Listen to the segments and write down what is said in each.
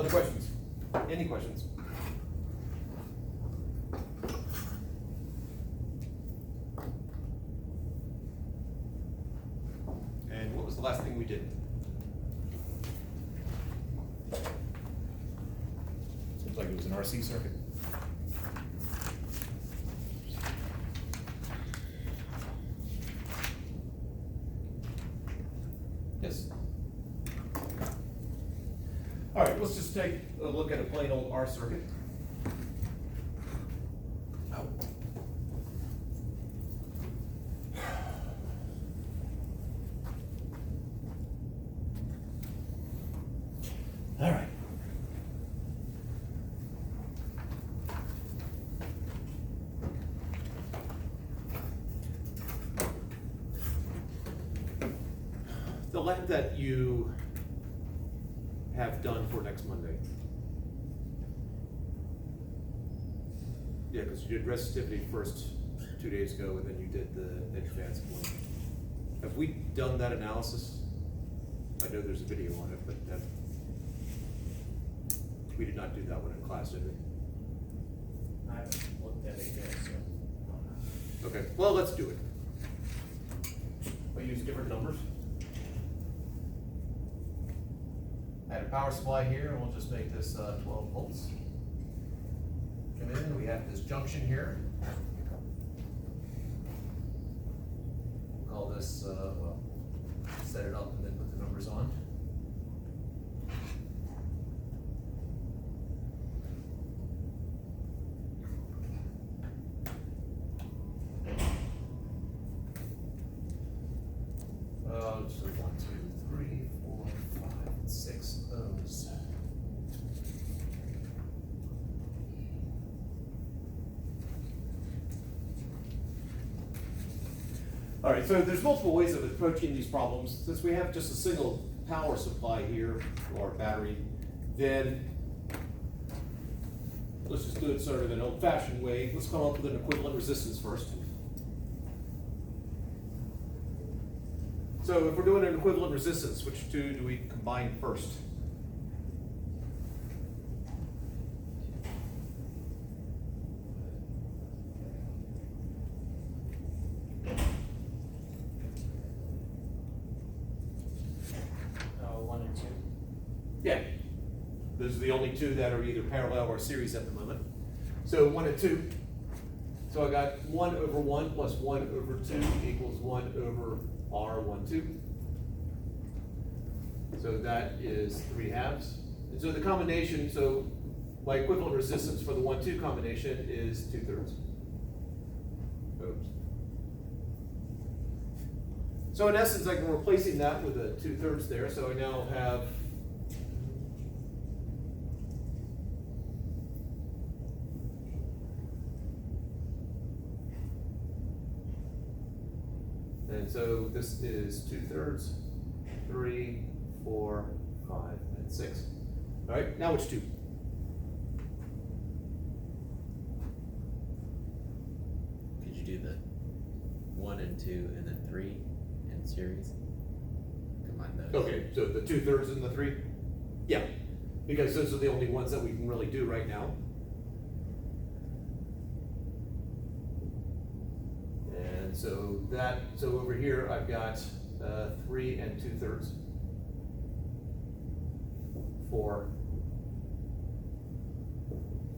Other questions? Any questions? And what was the last thing we did? Seems like it was an RC circuit. Yes. All right, let's just take a look at a plain old R circuit. Oh. All right. The lab that you have done for next Monday. Yeah, because you did resistivity first 2 days ago, and then you did the advanced one. Have we done that analysis? I know there's a video on it, but we did not do that one in class, did we? I haven't looked at it yet, so. Okay, well, let's do it. I'll use different numbers. Add a power supply here, and we'll just make this 12 volts. Come in, we have this junction here. We'll call this, well, set it up and then put the numbers on. So 1, 2, 3, 4, 5, 6 O's. All right, so there's multiple ways of approaching these problems. Since we have just a single power supply here, or battery, then let's just do it sort of an old-fashioned way. Let's come up with an equivalent resistance first. So if we're doing an equivalent resistance, which two do we combine first? One and two. Yeah. Those are the only two that are either parallel or series at the moment. So 1 and 2. So I got 1 over 1 plus 1 over 2 equals 1 over R1, 2. So that is 3/2. And so the combination, so my equivalent resistance for the 1, 2 combination is 2/3. Oops. So in essence, I'm replacing that with a 2/3 there. So I now have and so this is 2/3, 3, 4, 5, and 6. All right, now which two? Could you do the 1 and 2 and then 3 in series? Combine those. Okay, so the 2/3 and the 3? Yeah, because those are the only ones that we can really do right now. And so so over here I've got 3 and 2/3. 4,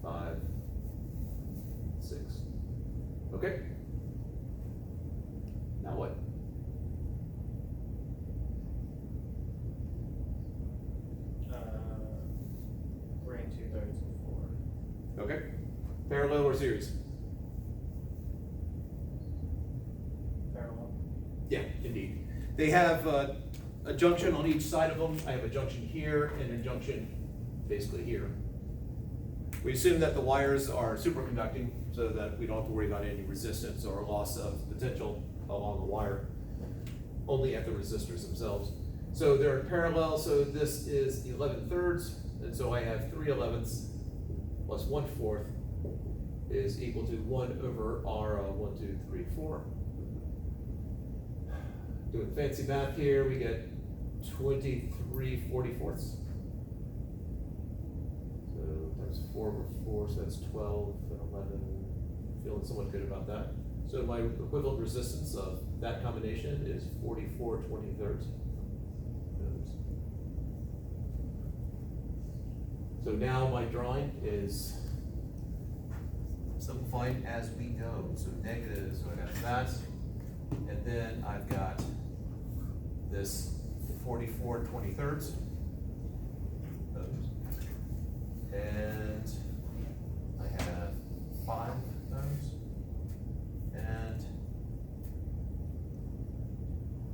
5, 6. Okay. Now what? Bring 2/3 and 4. Okay. Parallel or series? Parallel. Yeah, indeed. They have a junction on each side of them. I have a junction here and a junction basically here. We assume that the wires are superconducting so that we don't have to worry about any resistance or loss of potential along the wire, only at the resistors themselves. So they're in parallel, so this is 11/3, and so I have 3/11 plus 1/4 is equal to 1 over R1, 2, 3, 4. Doing fancy math here, we get 23/44. times 4 over 4, so that's 12 and 11. Feeling somewhat good about that. So my equivalent resistance of that combination is 44 23rds ohms. So now my drawing is simplifying as we go. So negative, so I got that. And then I've got this 44 23rds ohms. And I have 5 ohms and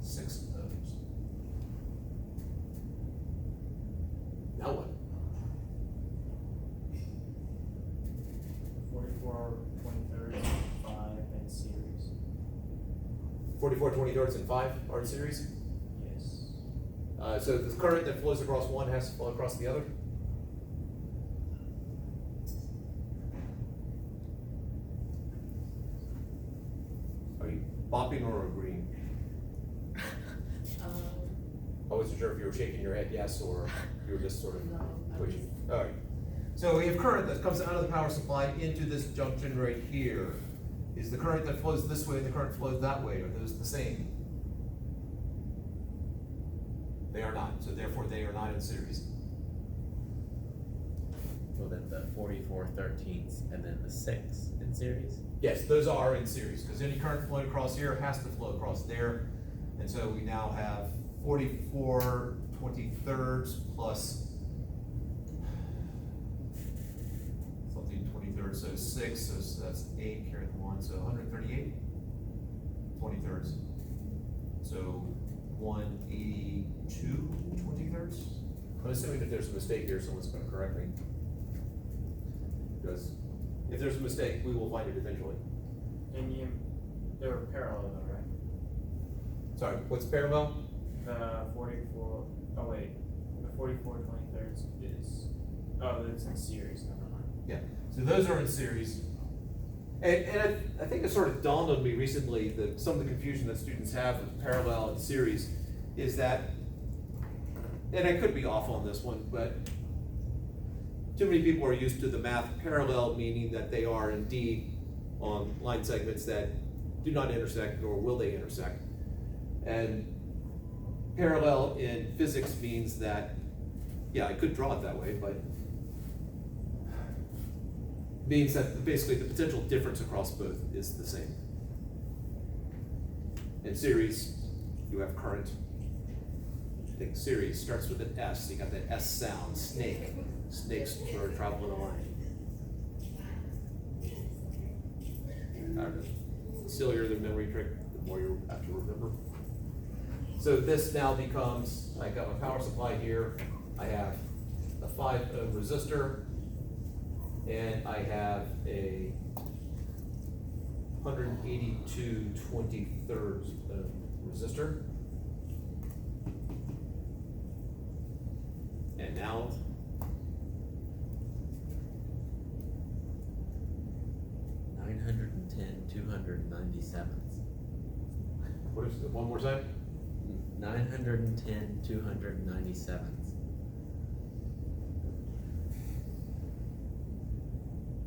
6 ohms. Now what? 44 23rds, 5 and series. 44 23rds and 5 are in series. Yes. So the current that flows across one has to flow across the other. Are you bopping or agreeing? I wasn't sure if you were shaking your head yes or you were just sort of No, I twitching. All right. So we have current that comes out of the power supply into this junction right here. Is the current that flows this way and the current flows that way, are those the same? They are not, so therefore they are not in series. Well, then the 44 13ths and then the 6 in series. Yes, those are in series, because any current flowing across here has to flow across there. And so we now have 44 23rds plus something 23rds, so 6, so that's 8, carry the 1, so 138 23rds. So 182 23rds. I'm assuming if there's a mistake here, someone's gonna correct me. Because if there's a mistake, we will find it eventually. And they were parallel though, right? Sorry, what's parallel? The 44, oh wait, the 44 23rds is, oh, it's in series, never mind. Yeah, so those are in series. And I think it sort of dawned on me recently that some of the confusion that students have with parallel and series is that, and I could be off on this one, but too many people are used to the math parallel, meaning that they are indeed on line segments that do not intersect, nor will they intersect. And parallel in physics means that, yeah, I could draw it that way, but means that basically the potential difference across both is the same. In series, you have current. I think series starts with an S, you got that S sound, snake. Snakes sort of travel in a line. The sillier the memory trick, the more you have to remember. So this now becomes, I got my power supply here, I have a 5 ohm resistor, and I have a 182 23rds ohm resistor. And now, $910 297. what is it, one more time? 910 297.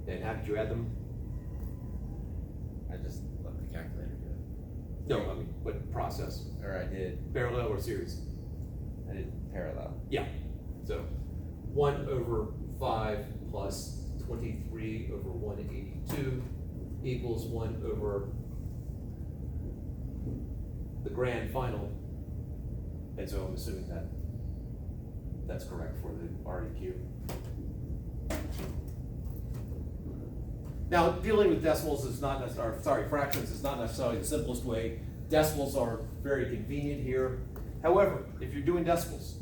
And how did you add them? I just let the calculator do it. No, I mean, what process? Or I did Parallel or series? parallel. Yeah, so 1 over 5 plus 23 over 182 equals 1 over the grand final. And so I'm assuming that that's correct for the REQ. Now, dealing with decimals is not necessarily, fractions is not necessarily the simplest way. Decimals are very convenient here. However, if you're doing decimals,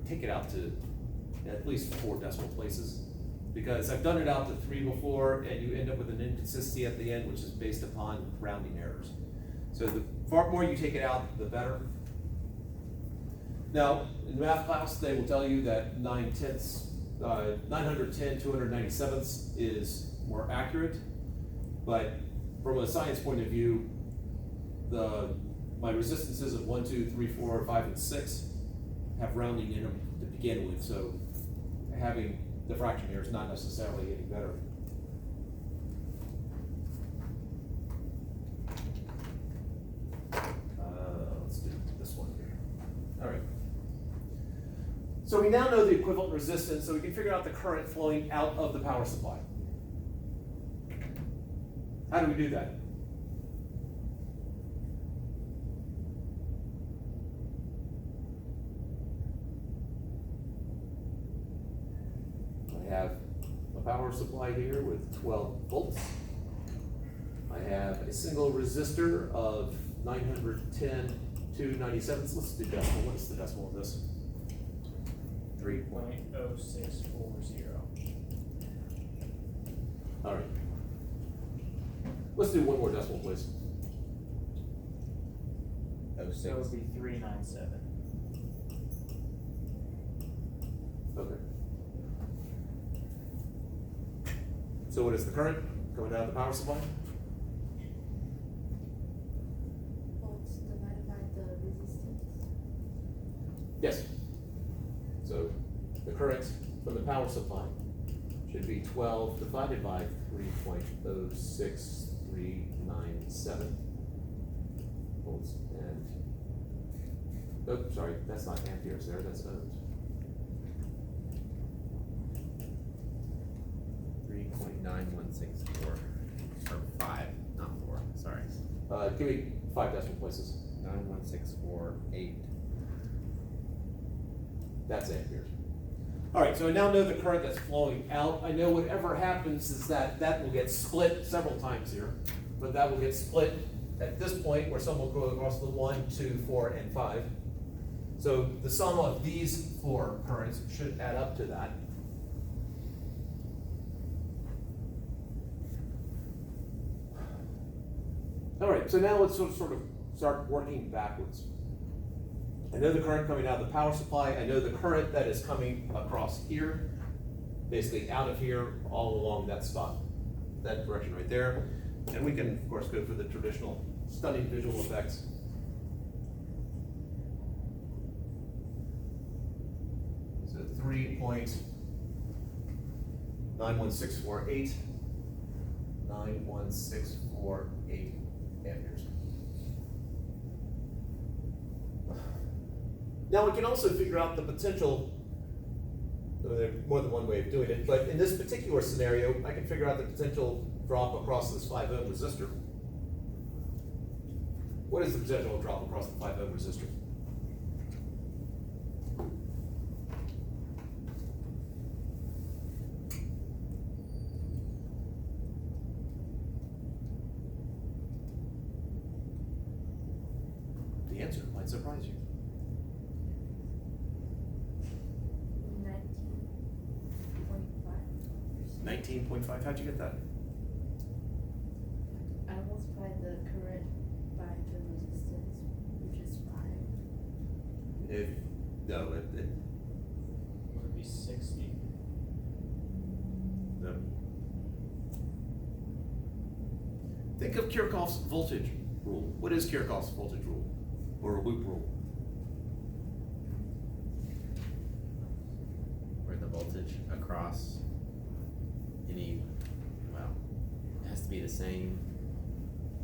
take it out to at least 4 decimal places, because I've done it out to 3 before, and you end up with an inconsistency at the end, which is based upon rounding errors. So the far more you take it out, the better. Now, in math class, they will tell you that 910 297 is more accurate, but from a science point of view, my resistances of 1, 2, 3, 4, 5, and 6 have rounding in them to begin with, so having the fraction here is not necessarily any better. Let's do this one here. All right. So we now know the equivalent resistance, so we can figure out the current flowing out of the power supply. How do we do that? I have a power supply here with 12 volts. I have a single resistor of 910 to 97. Let's do decimal. What's the decimal of this? 3.0640. All right. Let's do one more decimal, please. Oh, So it would be 397. Okay. So what is the current coming out of the power supply? Volts divided by the resistance. Yes. So the current from the power supply should be 12 divided by 3.06397 volts. And, oh, sorry, that's not amperes there, that's ohms. 3.9164, or 5, not 4, sorry. Give me 5 decimal places. 91648. That's amperes. All right, so I now know the current that's flowing out. I know whatever happens is that will get split several times here, but that will get split at this point where some will go across the 1, 2, 4, and 5. So the sum of these 4 currents should add up to that. All right, so now let's sort of start working backwards. I know the current coming out of the power supply. I know the current that is coming across here, basically out of here, all along that spot, that direction right there. And we can, of course, go for the traditional stunning visual effects. So 3.91648, 91648 amperes. Now we can also figure out the potential, there's more than one way of doing it, but in this particular scenario, I can figure out the potential drop across this 5 ohm resistor. What is the potential drop across the 5 ohm resistor? The answer might surprise you. 19.5%. 19.5, how'd you get that? I multiplied the current by the resistance, which is 5. No, It would be 60. no. Think of Kirchhoff's voltage rule. What is Kirchhoff's voltage rule? Or a loop rule? Where the voltage across any, well, it has to be the same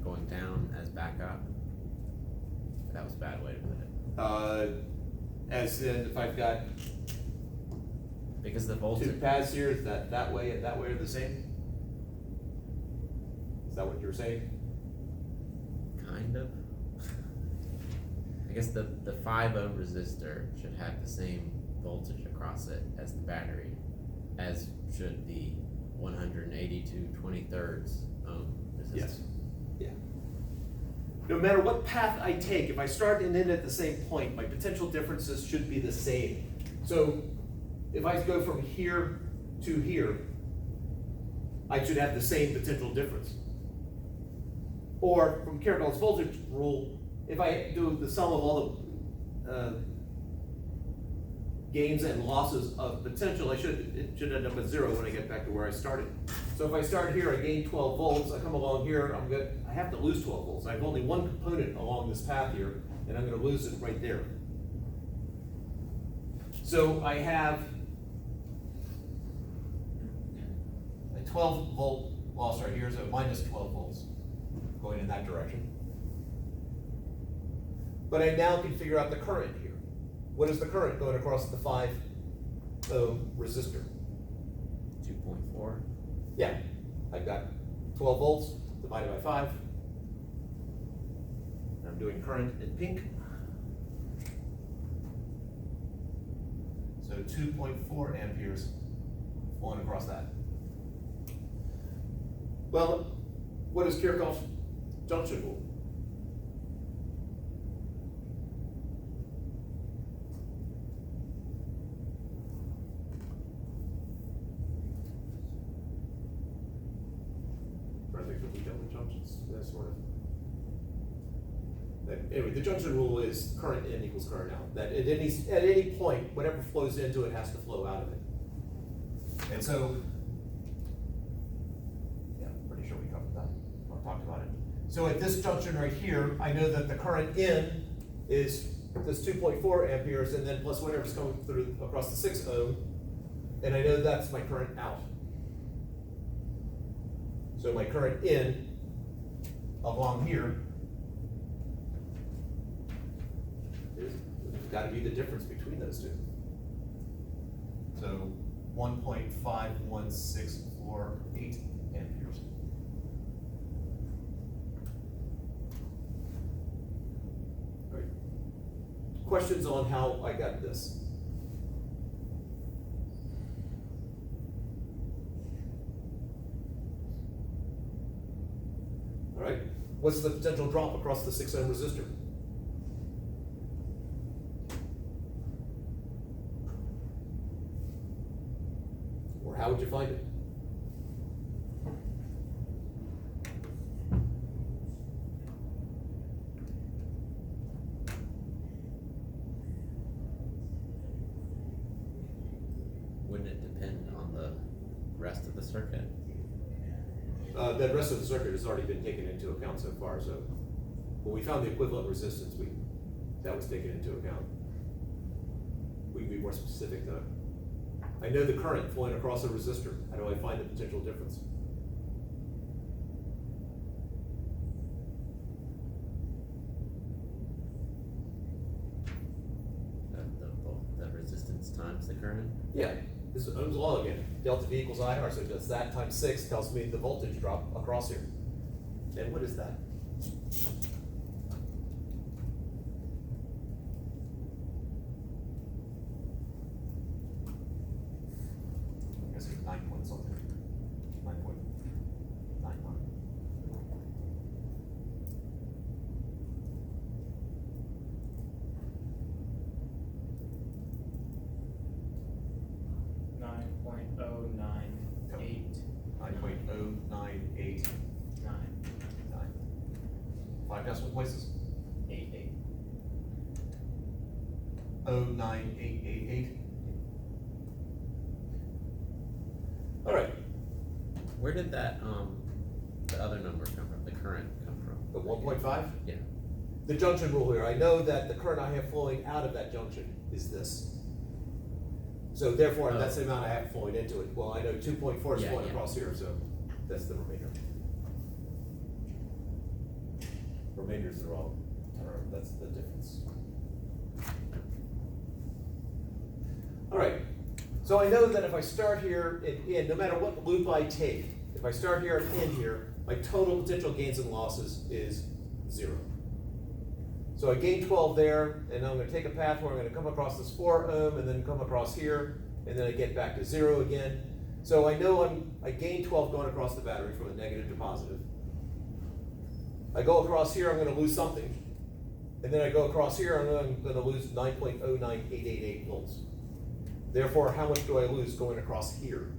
going down as back up. That was a bad way to put it. As in, if I've got Because the 2 voltage, paths here, is that way and that way are the same? Is that what you're saying? kind of. I guess the 5 ohm resistor should have the same voltage across it as the battery, as should the 182 23rds ohm resistor. Yes. Yeah. No matter what path I take, if I start and end at the same point, my potential differences should be the same. So if I go from here to here, I should have the same potential difference. Or from Kirchhoff's voltage rule, if I do the sum of all the gains and losses of potential, it should end up at 0 when I get back to where I started. So if I start here, I gain 12 volts, I come along here, I have to lose 12 volts. I have only one component along this path here, and I'm gonna lose it right there. So I have a 12 volt loss right here, so minus 12 volts going in that direction. But I now can figure out the current here. What is the current going across the 5 ohm resistor? 2.4. Yeah, I've got 12 volts divided by 5. I'm doing current in pink. So 2.4 amperes flowing across that. Well, what is Kirchhoff's junction rule? I think the detail of junctions, that sort of. Anyway, the junction rule is current in equals current out. That at any point, whatever flows into it has to flow out of it. And so, yeah, I'm pretty sure we covered that, or talked about it. So at this junction right here, I know that the current in is this 2.4 amperes, and then plus whatever's coming through across the 6 ohm, and I know that's my current out. So my current in along here is got to be the difference between those two. So 1.5164 amperes. All right. Questions on how I got this? All right. What's the potential drop across the 6 ohm resistor? Or how would you find it? Wouldn't it depend on the rest of the circuit? The rest of the circuit has already been taken into account so far, so when we found the equivalent resistance, that was taken into account. We can be more specific though. I know the current flowing across a resistor. How do I find the potential difference? The resistance times the current? Yeah, this is Ohm's law again. Delta V equals IR, so just that times 6 tells me the voltage drop across here. And what is that? I guess it's 9 point something. 9.91. 9.0989. 5 decimal places. 88. 09888. All right, Where did that, the other number come from, the current come from? the 1.5? Yeah. The junction rule here, I know that the current I have flowing out of that junction is this. So therefore, that's the amount I have flowing into it. Well, I know 2.4 is Yeah, flowing yeah. across here, so that's the remainder. Remainders are all, that's the difference. All right, so I know that if I start here and in, no matter what loop I take, if I start here and in here, my total potential gains and losses is 0. So I gain 12 there, and I'm gonna take a path where I'm gonna come across this 4 ohm and then come across here, and then I get back to 0 again. So I know I gain 12 going across the battery from a negative to positive. I go across here, I'm gonna lose something. And then I go across here, I'm gonna lose 9.09888 volts. Therefore, how much do I lose going across here?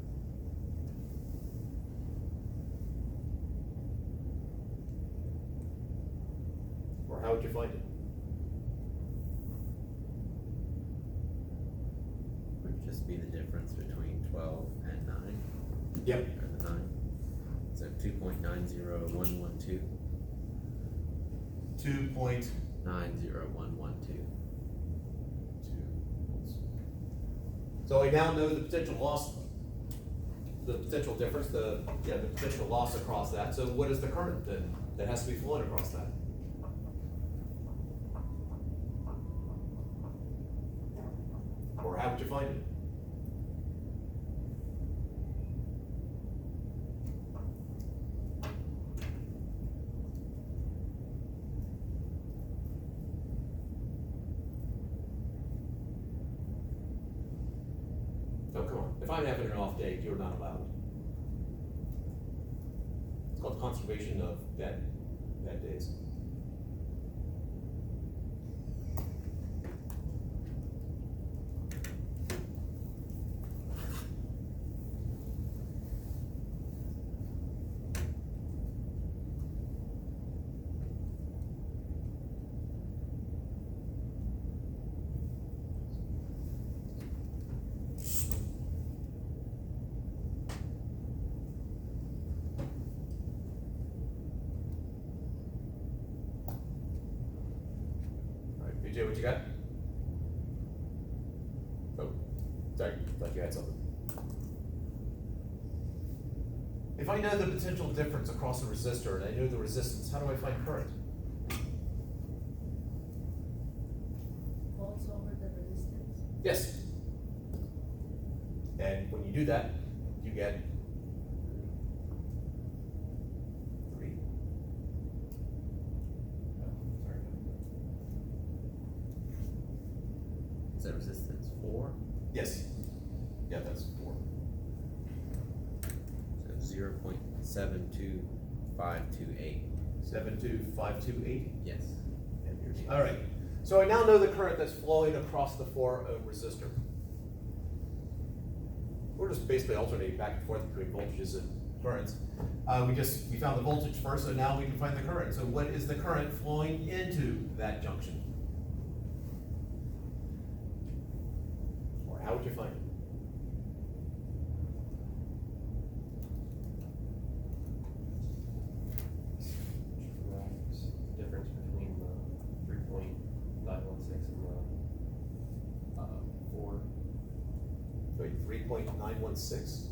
Or how would you find it? Would just be the difference between 12 and 9, Yep. or the 9. So 2.90112. 2.2. 90112. So I now know the potential loss, the potential difference, the potential loss across that. So what is the current then that has to be flowing across that? Or how would you find it? Oh, come on. If I'm having an off day, you're not allowed. It's called conservation of bad days. All right, BJ, what you got? Oh, sorry, thought you had something. If I know the potential difference across a resistor and I know the resistance, how do I find current? Volts over the resistance. Yes. And when you do that, you get 3. Oh, sorry. Is that resistance 4? Yes. Yeah, that's 4. So 0.72528. 72528. Yes. All right. So I now know the current that's flowing across the 4-ohm resistor. We're just basically alternating back and forth between voltages and currents. We found the voltage first, so now we can find the current. So what is the current flowing into that junction? Or how would you find it? Difference between the 3.916 and the 4. Wait, 3.916?